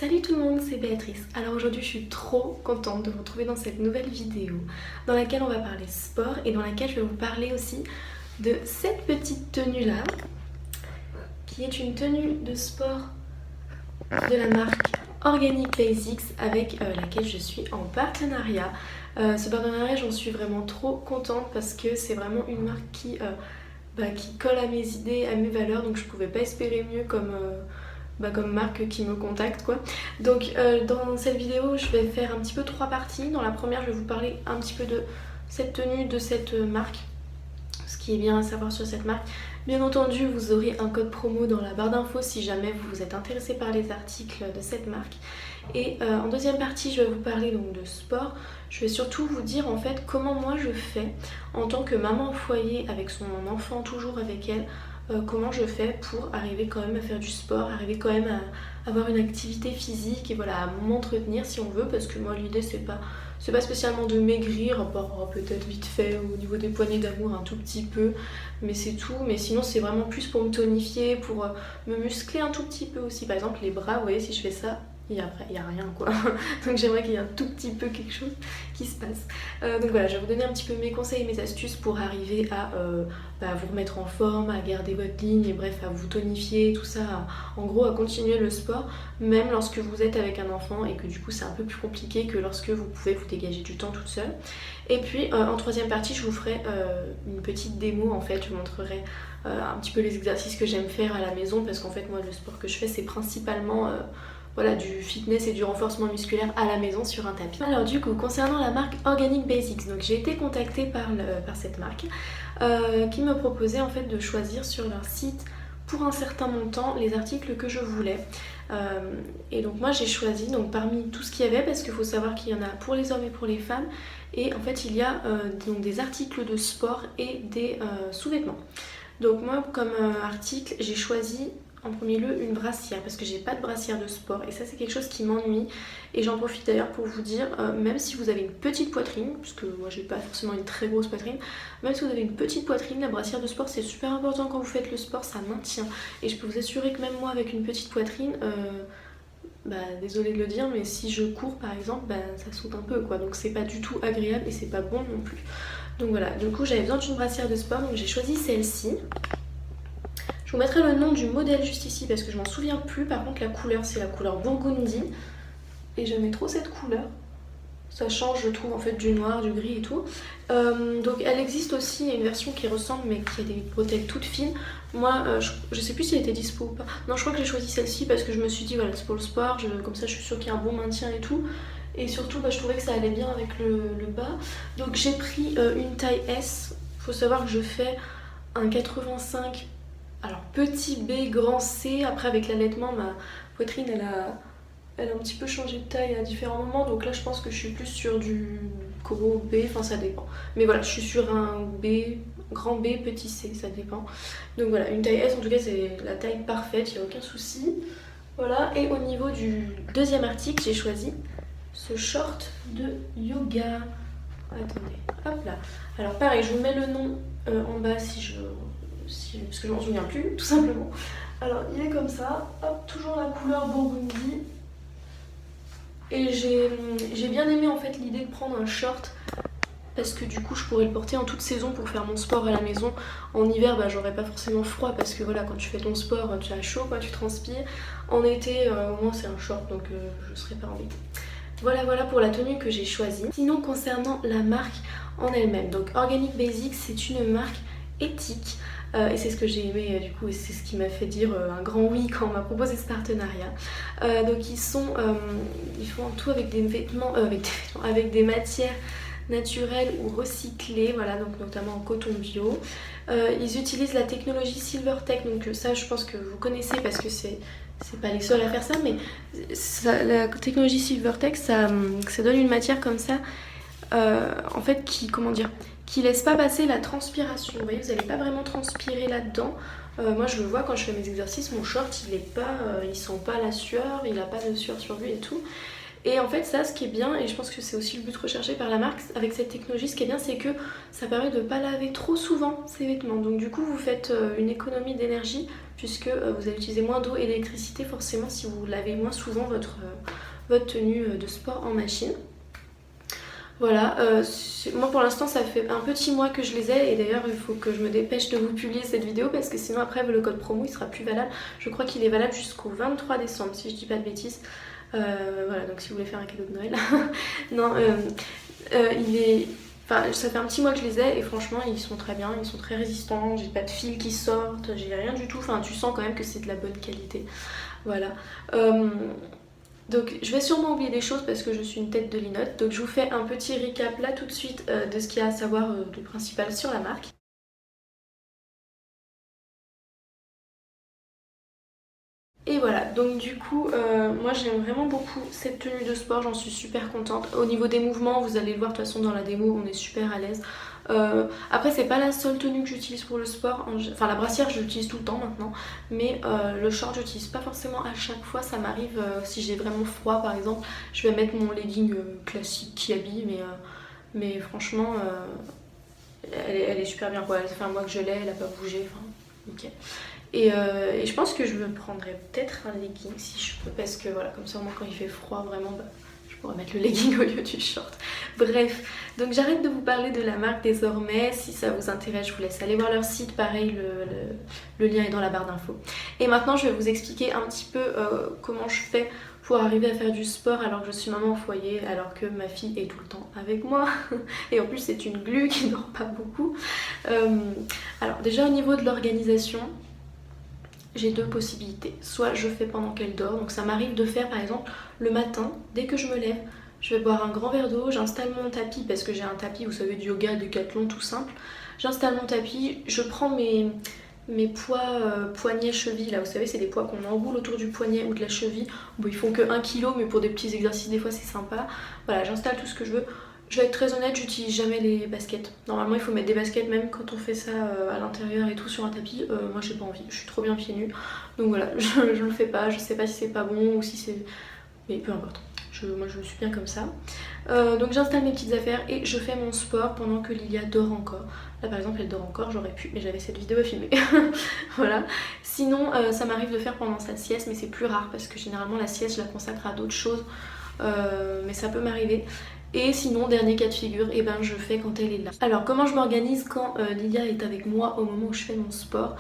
Salut tout le monde, c'est Béatrice. Alors aujourd'hui je suis trop contente de vous retrouver dans cette nouvelle vidéo dans laquelle on va parler sport et dans laquelle je vais vous parler aussi de cette petite tenue là qui est une tenue de sport de la marque Organic Basics avec laquelle je suis en partenariat. Ce partenariat j'en suis vraiment trop contente parce que c'est vraiment une marque qui colle à mes idées, à mes valeurs, donc je pouvais pas espérer mieux comme marque qui me contacte quoi. Donc dans cette vidéo je vais faire un petit peu trois parties. Dans la première je vais vous parler un petit peu de cette tenue, de cette marque, ce qui est bien à savoir sur cette marque. Bien entendu vous aurez un code promo dans la barre d'infos si jamais vous êtes intéressé par les articles de cette marque. Et en deuxième partie je vais vous parler donc de sport. Je vais surtout vous dire en fait comment moi je fais en tant que maman au foyer avec son enfant toujours avec elle. Comment je fais pour arriver quand même à faire du sport, arriver quand même à avoir une activité physique et voilà, à m'entretenir si on veut, parce que moi l'idée c'est pas spécialement de maigrir, à part peut-être vite fait au niveau des poignées d'amour un tout petit peu, mais c'est tout. Mais sinon c'est vraiment plus pour me tonifier, pour me muscler un tout petit peu aussi. Par exemple les bras, vous voyez, si je fais ça, il y a rien quoi. Donc j'aimerais qu'il y ait un tout petit peu quelque chose qui se passe. Donc voilà, je vais vous donner un petit peu mes conseils et mes astuces pour arriver à vous remettre en forme, à garder votre ligne et bref à vous tonifier, tout ça, en gros à continuer le sport, même lorsque vous êtes avec un enfant et que du coup c'est un peu plus compliqué que lorsque vous pouvez vous dégager du temps toute seule. Et puis en troisième partie je vous ferai une petite démo en fait, je vous montrerai un petit peu les exercices que j'aime faire à la maison parce qu'en fait moi le sport que je fais c'est principalement voilà, du fitness et du renforcement musculaire à la maison sur un tapis. Alors du coup, concernant la marque Organic Basics, donc j'ai été contactée par cette marque qui me proposait en fait de choisir sur leur site pour un certain montant les articles que je voulais. Et donc moi j'ai choisi donc parmi tout ce qu'il y avait, parce qu'il faut savoir qu'il y en a pour les hommes et pour les femmes, et en fait il y a donc des articles de sport et des sous-vêtements. Donc moi comme article j'ai choisi en premier lieu une brassière parce que j'ai pas de brassière de sport et ça c'est quelque chose qui m'ennuie. Et j'en profite d'ailleurs pour vous dire, même si vous avez une petite poitrine, puisque moi j'ai pas forcément une très grosse poitrine, même si vous avez une petite poitrine, la brassière de sport c'est super important quand vous faites le sport, ça maintient. Et je peux vous assurer que même moi avec une petite poitrine, désolée de le dire, mais si je cours par exemple, ça saute un peu quoi, donc c'est pas du tout agréable et c'est pas bon non plus. Donc voilà, du coup j'avais besoin d'une brassière de sport, donc j'ai choisi celle-ci. Je vous mettrai le nom du modèle juste ici parce que je m'en souviens plus. Par contre la couleur c'est la couleur Burgundy et j'aimais trop cette couleur. Ça change je trouve en fait du noir, du gris et tout. Donc elle existe aussi, il y a une version qui ressemble mais qui a des bretelles toutes fines. Moi je sais plus si elle était dispo ou pas. Non, je crois que j'ai choisi celle-ci parce que je me suis dit voilà c'est pour le sport, comme ça je suis sûre qu'il y a un bon maintien et tout. Et surtout je trouvais que ça allait bien avec le bas. Donc j'ai pris une taille S. Faut savoir que je fais un 85. Alors petit B, grand C, après avec l'allaitement ma poitrine elle a un petit peu changé de taille à différents moments, donc là je pense que je suis plus sur du gros B, enfin ça dépend. Mais voilà, je suis sur un B, grand B, petit C, ça dépend. Donc voilà, une taille S en tout cas c'est la taille parfaite, il n'y a aucun souci. Voilà, et au niveau du deuxième article, j'ai choisi ce short de yoga. Attendez, hop là. Alors pareil, je vous mets le nom en bas parce que je m'en souviens plus, tout simplement. Alors il est comme ça, hop, toujours la couleur Burgundy. Et j'ai bien aimé en fait l'idée de prendre un short parce que du coup je pourrais le porter en toute saison pour faire mon sport à la maison. En hiver j'aurais pas forcément froid parce que voilà, quand tu fais ton sport tu as chaud, tu transpires. En été au moins c'est un short donc je serai pas embêtée. Voilà pour la tenue que j'ai choisie. Sinon concernant la marque en elle-même, donc Organic Basics c'est une marque éthique. Et c'est ce que j'ai aimé du coup et c'est ce qui m'a fait dire un grand oui quand on m'a proposé ce partenariat. Donc ils font tout avec des vêtements, avec des matières naturelles ou recyclées, voilà, donc notamment en coton bio. Ils utilisent la technologie Silvertech, donc ça je pense que vous connaissez parce que c'est pas les seuls à faire ça, mais la technologie Silvertech ça donne une matière comme ça en fait qui laisse pas passer la transpiration. Vous voyez, vous n'allez pas vraiment transpirer là-dedans. Moi je le vois quand je fais mes exercices, mon short il sent pas la sueur, il a pas de sueur sur lui et tout. Et en fait ça, ce qui est bien, et je pense que c'est aussi le but recherché par la marque avec cette technologie, ce qui est bien c'est que ça permet de ne pas laver trop souvent ses vêtements. Donc du coup vous faites une économie d'énergie puisque vous allez utiliser moins d'eau et d'électricité forcément si vous lavez moins souvent votre tenue de sport en machine. Voilà, moi pour l'instant ça fait un petit mois que je les ai et d'ailleurs il faut que je me dépêche de vous publier cette vidéo parce que sinon après le code promo il sera plus valable. Je crois qu'il est valable jusqu'au 23 décembre si je dis pas de bêtises. Voilà, donc si vous voulez faire un cadeau de Noël. Non, il est... Enfin, ça fait un petit mois que je les ai et franchement ils sont très bien, ils sont très résistants, j'ai pas de fils qui sortent, j'ai rien du tout, enfin tu sens quand même que c'est de la bonne qualité. Voilà. Donc je vais sûrement oublier des choses parce que je suis une tête de linotte. Donc je vous fais un petit recap là tout de suite de ce qu'il y a à savoir de principal sur la marque. Et voilà, donc du coup, moi j'aime vraiment beaucoup cette tenue de sport, j'en suis super contente. Au niveau des mouvements, vous allez le voir de toute façon dans la démo, on est super à l'aise. Après c'est pas la seule tenue que j'utilise pour le sport, enfin la brassière je l'utilise tout le temps maintenant, mais le short j'utilise pas forcément à chaque fois, ça m'arrive si j'ai vraiment froid par exemple, je vais mettre mon legging classique qui habille, mais franchement elle est super bien quoi, ça fait un mois que je l'ai, elle a pas bougé, enfin nickel. Et je pense que je me prendrais peut-être un legging si je peux parce que voilà, comme ça au moins quand il fait froid vraiment bah, je pourrais mettre le legging au lieu du short. Bref, donc j'arrête de vous parler de la marque désormais. Si ça vous intéresse, je vous laisse aller voir leur site. Pareil, le lien est dans la barre d'infos. Et maintenant, je vais vous expliquer un petit peu comment je fais pour arriver à faire du sport alors que je suis maman au foyer, alors que ma fille est tout le temps avec moi. Et en plus, c'est une glu qui ne dort pas beaucoup. Alors déjà, au niveau de l'organisation, j'ai deux possibilités. Soit je fais pendant qu'elle dort, donc ça m'arrive de faire par exemple le matin, dès que je me lève, je vais boire un grand verre d'eau, j'installe mon tapis parce que j'ai un tapis, vous savez, du yoga, Décathlon, tout simple. J'installe mon tapis, je prends mes poids poignets chevilles, là vous savez c'est des poids qu'on enroule autour du poignet ou de la cheville. Bon ils font que 1 kg mais pour des petits exercices des fois c'est sympa. Voilà, j'installe tout ce que je veux. Je vais être très honnête, j'utilise jamais les baskets. Normalement il faut mettre des baskets même quand on fait ça à l'intérieur et tout sur un tapis. Moi j'ai pas envie, je suis trop bien pieds nus. Donc voilà, je le fais pas, je sais pas si c'est pas bon ou si c'est... Mais peu importe, moi je suis bien comme ça. Donc j'installe mes petites affaires et je fais mon sport pendant que Lilia dort encore. Là par exemple elle dort encore, j'aurais pu, mais j'avais cette vidéo à filmer. Voilà. Sinon ça m'arrive de faire pendant sa sieste mais c'est plus rare parce que généralement la sieste je la consacre à d'autres choses. Mais ça peut m'arriver. Et sinon, dernier cas de figure, et ben je fais quand elle est là. Alors comment je m'organise quand Lilia est avec moi au moment où je fais mon sport?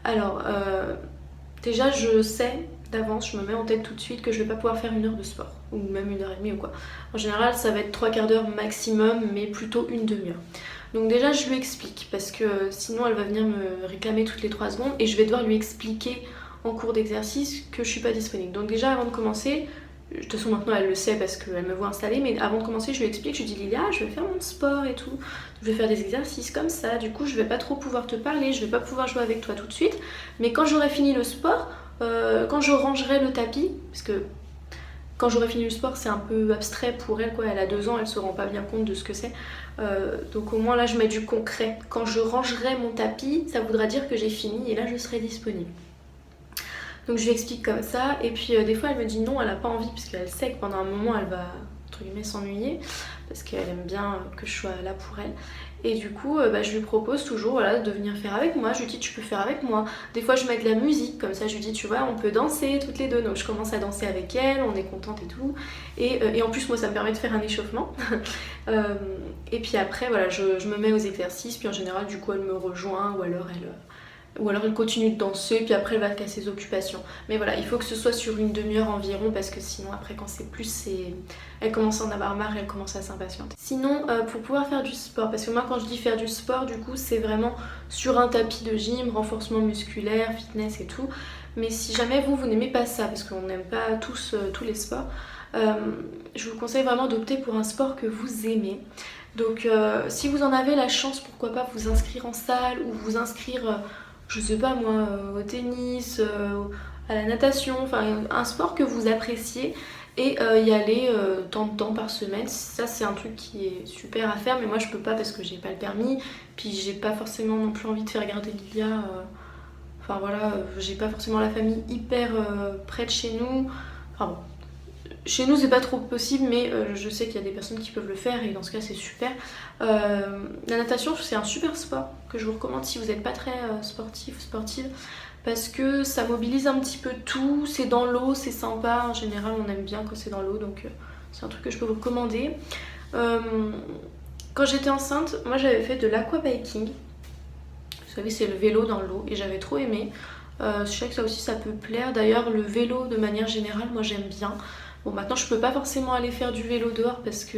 Alors déjà je sais d'avance, je me mets en tête tout de suite que je vais pas pouvoir faire 1 heure de sport, ou même 1h30 ou quoi. En général ça va être 3/4 d'heure maximum, mais plutôt une demi-heure. Donc déjà je lui explique, parce que sinon elle va venir me réclamer toutes les 3 secondes, et je vais devoir lui expliquer en cours d'exercice que je suis pas disponible. Donc déjà avant de commencer, de toute façon maintenant elle le sait parce qu'elle me voit installer, mais avant de commencer je lui explique, je lui dis Lilia je vais faire mon sport et tout, je vais faire des exercices comme ça, du coup je vais pas trop pouvoir te parler, je vais pas pouvoir jouer avec toi tout de suite, mais quand j'aurai fini le sport, quand je rangerai le tapis, parce que quand j'aurai fini le sport c'est un peu abstrait pour elle quoi, elle a 2 ans, elle se rend pas bien compte de ce que c'est, donc au moins là je mets du concret. Quand je rangerai mon tapis ça voudra dire que j'ai fini et là je serai disponible. Donc je lui explique comme ça et puis des fois elle me dit non, elle a pas envie parce qu'elle sait que pendant un moment elle va entre guillemets s'ennuyer parce qu'elle aime bien que je sois là pour elle. Et du coup je lui propose toujours voilà, de venir faire avec moi, je lui dis tu peux faire avec moi. Des fois je mets de la musique, comme ça je lui dis tu vois on peut danser toutes les deux, donc je commence à danser avec elle, on est contente et tout. Et en plus moi ça me permet de faire un échauffement. Et puis après voilà je me mets aux exercices, puis en général du coup elle me rejoint ou alors elle continue de danser, puis après elle va à ses occupations. Mais voilà, il faut que ce soit sur une demi-heure environ, parce que sinon après quand c'est plus, elle commence à en avoir marre, elle commence à s'impatienter. Sinon, pour pouvoir faire du sport, parce que moi quand je dis faire du sport, du coup c'est vraiment sur un tapis de gym, renforcement musculaire, fitness et tout. Mais si jamais vous n'aimez pas ça, parce qu'on n'aime pas tous les sports, je vous conseille vraiment d'opter pour un sport que vous aimez. Donc si vous en avez la chance, pourquoi pas vous inscrire en salle ou vous inscrire... je sais pas moi, au tennis, à la natation, enfin un sport que vous appréciez et y aller tant de temps par semaine. Ça c'est un truc qui est super à faire, mais moi je peux pas parce que j'ai pas le permis, puis j'ai pas forcément non plus envie de faire garder Lilia, enfin voilà, j'ai pas forcément la famille hyper près de chez nous, enfin bon. chez nous c'est pas trop possible, mais je sais qu'il y a des personnes qui peuvent le faire et dans ce cas c'est super. La natation c'est un super sport que je vous recommande si vous n'êtes pas très sportif ou sportive, parce que ça mobilise un petit peu tout, c'est dans l'eau, c'est sympa, en général on aime bien quand c'est dans l'eau, donc c'est un truc que je peux vous recommander. Quand j'étais enceinte, moi j'avais fait de l'aquabiking, vous savez c'est le vélo dans l'eau, et j'avais trop aimé. Je sais que ça aussi ça peut plaire, d'ailleurs le vélo de manière générale moi j'aime bien. Bon maintenant je peux pas forcément aller faire du vélo dehors parce que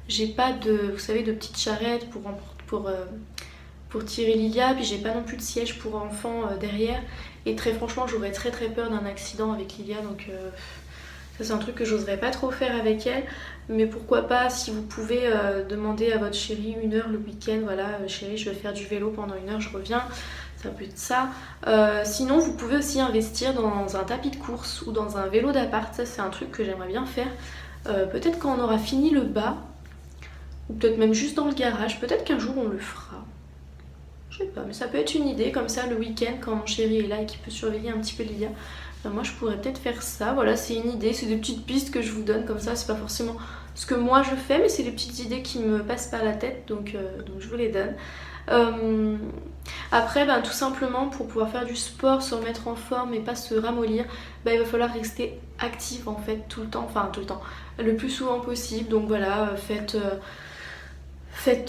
j'ai pas de, vous savez, de petites charrettes pour tirer Lilia, puis j'ai pas non plus de siège pour enfants derrière, et très franchement j'aurais très peur d'un accident avec Lilia, donc ça c'est un truc que j'oserais pas trop faire avec elle, mais pourquoi pas si vous pouvez demander à votre chérie 1 heure le week-end, voilà chérie je vais faire du vélo pendant 1 heure, je reviens, ça peut être ça. Sinon vous pouvez aussi investir dans un tapis de course ou dans un vélo d'appart, ça c'est un truc que j'aimerais bien faire, peut-être quand on aura fini le bas, ou peut-être même juste dans le garage, peut-être qu'un jour on le fera. Je sais pas, mais ça peut être une idée, comme ça le week-end quand mon chéri est là et qu'il peut surveiller un petit peu Lilia, ben moi je pourrais peut-être faire ça. Voilà, c'est une idée, c'est des petites pistes que je vous donne comme ça, c'est pas forcément ce que moi je fais, mais c'est des petites idées qui me passent par la tête, donc je vous les donne. Après ben, tout simplement pour pouvoir faire du sport, se remettre en forme et pas se ramollir, ben, il va falloir rester active en fait tout le temps, enfin tout le temps, le plus souvent possible, donc voilà, faites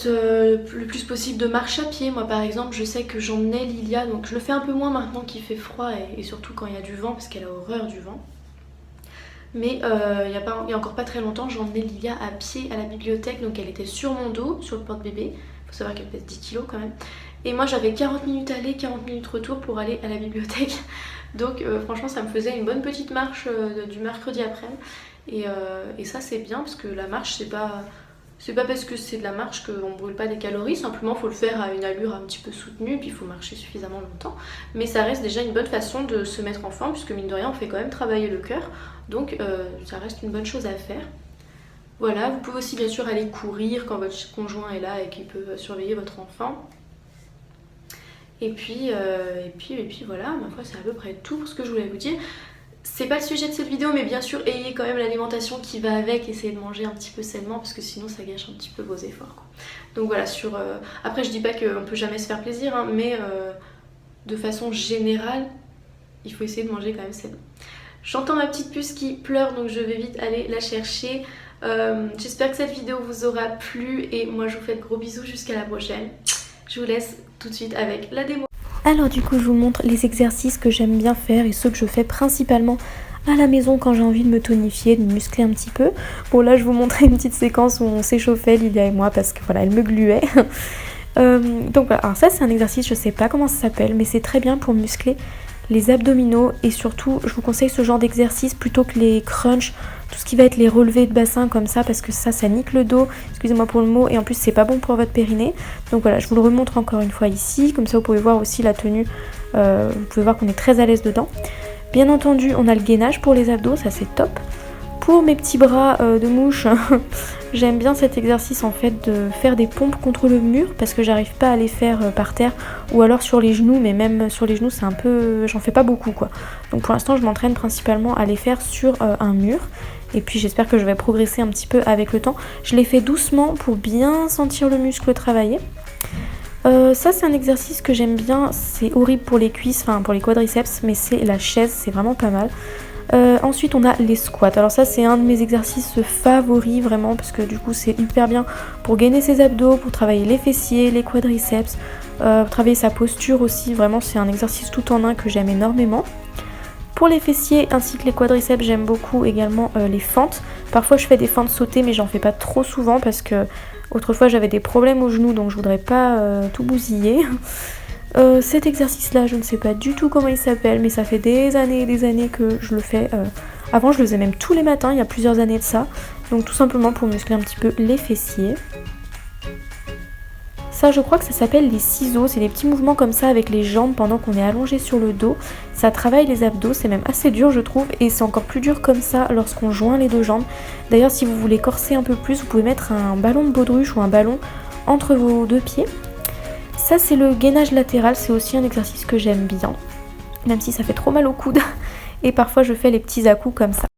le plus possible de marche à pied. Moi par exemple je sais que j'emmenais Lilia, donc je le fais un peu moins maintenant qu'il fait froid et surtout quand il y a du vent parce qu'elle a horreur du vent. Mais il y a encore pas très longtemps j'emmenais Lilia à pied à la bibliothèque, donc elle était sur mon dos, sur le porte-bébé. Il faut savoir qu'elle pèse 10 kg quand même. Et moi j'avais 40 minutes aller, 40 minutes retour pour aller à la bibliothèque. Donc franchement ça me faisait une bonne petite marche du mercredi après-midi. Et ça c'est bien parce que la marche c'est pas parce que c'est de la marche qu'on ne brûle pas des calories, simplement il faut le faire à une allure un petit peu soutenue, puis il faut marcher suffisamment longtemps. Mais ça reste déjà une bonne façon de se mettre en forme, puisque mine de rien on fait quand même travailler le cœur, donc ça reste une bonne chose à faire. Voilà, vous pouvez aussi bien sûr aller courir quand votre conjoint est là et qu'il peut surveiller votre enfant. Et puis voilà, ma foi c'est à peu près tout pour ce que je voulais vous dire. C'est pas le sujet de cette vidéo, mais bien sûr ayez quand même l'alimentation qui va avec, essayez de manger un petit peu sainement parce que sinon ça gâche un petit peu vos efforts quoi. Donc voilà, après je dis pas qu'on peut jamais se faire plaisir hein, mais de façon générale il faut essayer de manger quand même sainement. J'entends ma petite puce qui pleure donc je vais vite aller la chercher. J'espère que cette vidéo vous aura plu et moi je vous fais de gros bisous jusqu'à la prochaine. Je vous laisse tout de suite avec la démo. Alors du coup je vous montre les exercices que j'aime bien faire et ceux que je fais principalement à la maison quand j'ai envie de me tonifier, de me muscler un petit peu. Bon là je vous montrais une petite séquence où on s'échauffait Lilia et moi parce que voilà elle me gluait. Donc voilà, alors ça c'est un exercice, je sais pas comment ça s'appelle mais c'est très bien pour muscler les abdominaux et surtout je vous conseille ce genre d'exercice plutôt que les crunchs, tout ce qui va être les relevés de bassin comme ça parce que ça nique le dos, excusez-moi pour le mot, et en plus c'est pas bon pour votre périnée. Donc voilà, je vous le remontre encore une fois ici, comme ça vous pouvez voir aussi la tenue, vous pouvez voir qu'on est très à l'aise dedans. Bien entendu on a le gainage pour les abdos, ça c'est top. Pour mes petits bras de mouche, j'aime bien cet exercice en fait de faire des pompes contre le mur parce que j'arrive pas à les faire par terre ou alors sur les genoux, mais même sur les genoux c'est un peu, j'en fais pas beaucoup quoi. Donc pour l'instant je m'entraîne principalement à les faire sur un mur et puis j'espère que je vais progresser un petit peu avec le temps. Je les fais doucement pour bien sentir le muscle travailler. Ça c'est un exercice que j'aime bien, c'est horrible pour les cuisses, enfin pour les quadriceps, mais c'est la chaise, c'est vraiment pas mal. Ensuite on a les squats, alors ça c'est un de mes exercices favoris vraiment parce que du coup c'est hyper bien pour gainer ses abdos, pour travailler les fessiers, les quadriceps, pour travailler sa posture aussi, vraiment c'est un exercice tout en un que j'aime énormément. Pour les fessiers ainsi que les quadriceps j'aime beaucoup également les fentes, parfois je fais des fentes sautées mais j'en fais pas trop souvent parce que autrefois j'avais des problèmes aux genoux donc je voudrais pas tout bousiller. Cet exercice là je ne sais pas du tout comment il s'appelle mais ça fait des années et des années que je le fais. Avant je le faisais même tous les matins il y a plusieurs années de ça, donc tout simplement pour muscler un petit peu les fessiers. Ça je crois que ça s'appelle les ciseaux, c'est des petits mouvements comme ça avec les jambes pendant qu'on est allongé sur le dos. Ça travaille les abdos, c'est même assez dur je trouve et c'est encore plus dur comme ça lorsqu'on joint les deux jambes. D'ailleurs si vous voulez corser un peu plus vous pouvez mettre un ballon de baudruche ou un ballon entre vos deux pieds. Ça c'est le gainage latéral, c'est aussi un exercice que j'aime bien, même si ça fait trop mal au coude. Et parfois je fais les petits à-coups comme ça.